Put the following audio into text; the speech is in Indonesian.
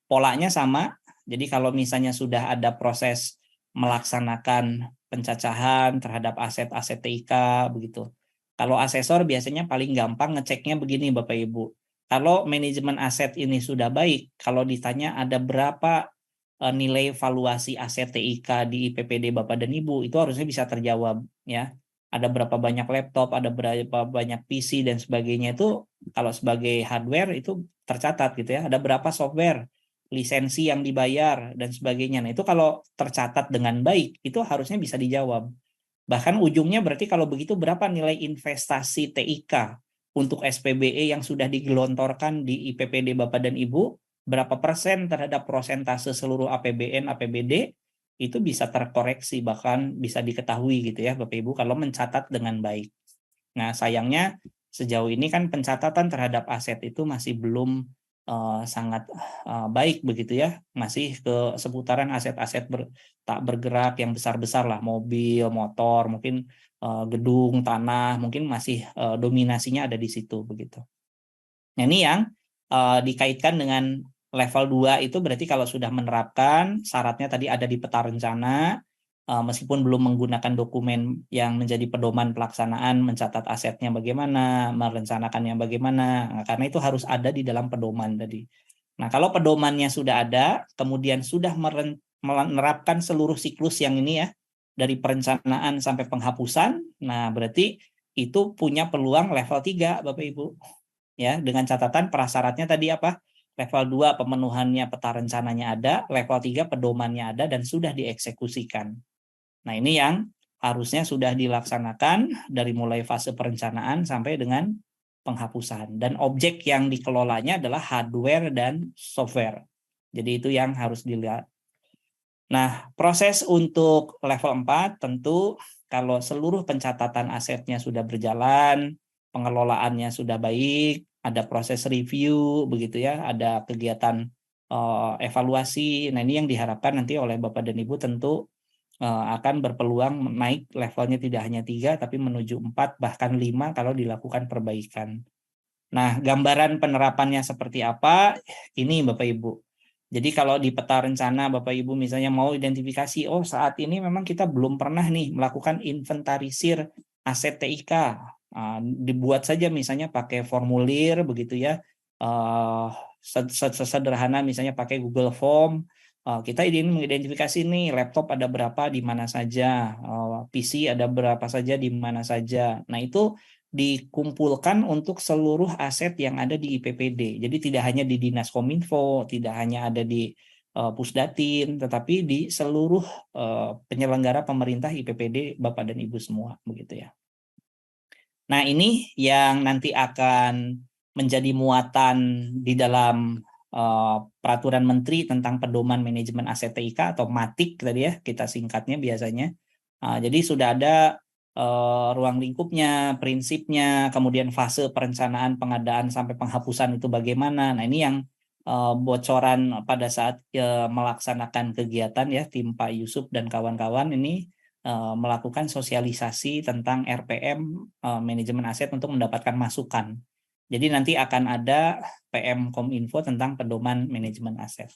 polanya sama. Jadi kalau misalnya sudah ada proses melaksanakan pencacahan terhadap aset-aset TIK begitu. Kalau asesor biasanya paling gampang ngeceknya begini Bapak Ibu. Kalau manajemen aset ini sudah baik, kalau ditanya ada berapa nilai valuasi aset TIK di IPPD Bapak dan Ibu, itu harusnya bisa terjawab ya. Ada berapa banyak laptop, ada berapa banyak PC dan sebagainya, itu kalau sebagai hardware itu tercatat gitu ya. Ada berapa software, lisensi yang dibayar dan sebagainya. Nah, itu kalau tercatat dengan baik, itu harusnya bisa dijawab. Bahkan ujungnya berarti kalau begitu berapa nilai investasi TIK untuk SPBE yang sudah digelontorkan di IPPD Bapak dan Ibu, berapa persen terhadap prosentase seluruh APBN, APBD, itu bisa terkoreksi, bahkan bisa diketahui gitu ya Bapak Ibu kalau mencatat dengan baik. Nah, sayangnya sejauh ini kan pencatatan terhadap aset itu masih belum sangat baik begitu ya, masih ke seputaran aset-aset tak bergerak yang besar-besar lah, mobil, motor, mungkin gedung, tanah, mungkin masih dominasinya ada di situ begitu. Nah, ini yang dikaitkan dengan level 2 itu berarti kalau sudah menerapkan syaratnya tadi ada di peta rencana, meskipun belum menggunakan dokumen yang menjadi pedoman pelaksanaan, mencatat asetnya bagaimana, merencanakannya bagaimana, nah, karena itu harus ada di dalam pedoman tadi. Nah, kalau pedomannya sudah ada, kemudian sudah menerapkan seluruh siklus yang ini ya, dari perencanaan sampai penghapusan, nah berarti itu punya peluang level 3 Bapak Ibu. Ya, dengan catatan prasyaratnya tadi apa? Level 2 pemenuhannya peta rencananya ada, level 3 pedomannya ada dan sudah dieksekusikan. Nah, ini yang harusnya sudah dilaksanakan dari mulai fase perencanaan sampai dengan penghapusan. Dan objek yang dikelolanya adalah hardware dan software. Jadi itu yang harus dilihat. Nah, proses untuk level 4 tentu kalau seluruh pencatatan asetnya sudah berjalan, pengelolaannya sudah baik, ada proses review begitu ya, ada kegiatan evaluasi. Nah, ini yang diharapkan nanti oleh Bapak dan Ibu tentu akan berpeluang naik levelnya tidak hanya 3 tapi menuju 4 bahkan 5 kalau dilakukan perbaikan. Nah, gambaran penerapannya seperti apa? Ini Bapak Ibu. Jadi kalau di peta rencana Bapak Ibu misalnya mau identifikasi, oh saat ini memang kita belum pernah nih melakukan inventarisir aset TIK. Dibuat saja misalnya pakai formulir begitu ya. Sederhana misalnya pakai Google Form. Kita ingin mengidentifikasi nih laptop ada berapa di mana saja, PC ada berapa saja di mana saja. Nah, itu dikumpulkan untuk seluruh aset yang ada di IPPD. Jadi tidak hanya di Dinas Kominfo, tidak hanya ada di Pusdatin, tetapi di seluruh penyelenggara pemerintah IPPD Bapak dan Ibu semua, begitu ya. Nah, ini yang nanti akan menjadi muatan di dalam peraturan menteri tentang pedoman manajemen aset TIK atau MATIK tadi ya, kita singkatnya biasanya. Jadi sudah ada ruang lingkupnya, prinsipnya, kemudian fase perencanaan, pengadaan sampai penghapusan itu bagaimana. Nah, ini yang bocoran pada saat melaksanakan kegiatan ya, tim Pak Yusuf dan kawan-kawan ini melakukan sosialisasi tentang RPM manajemen aset untuk mendapatkan masukan. Jadi nanti akan ada PM Kominfo tentang pedoman manajemen aset.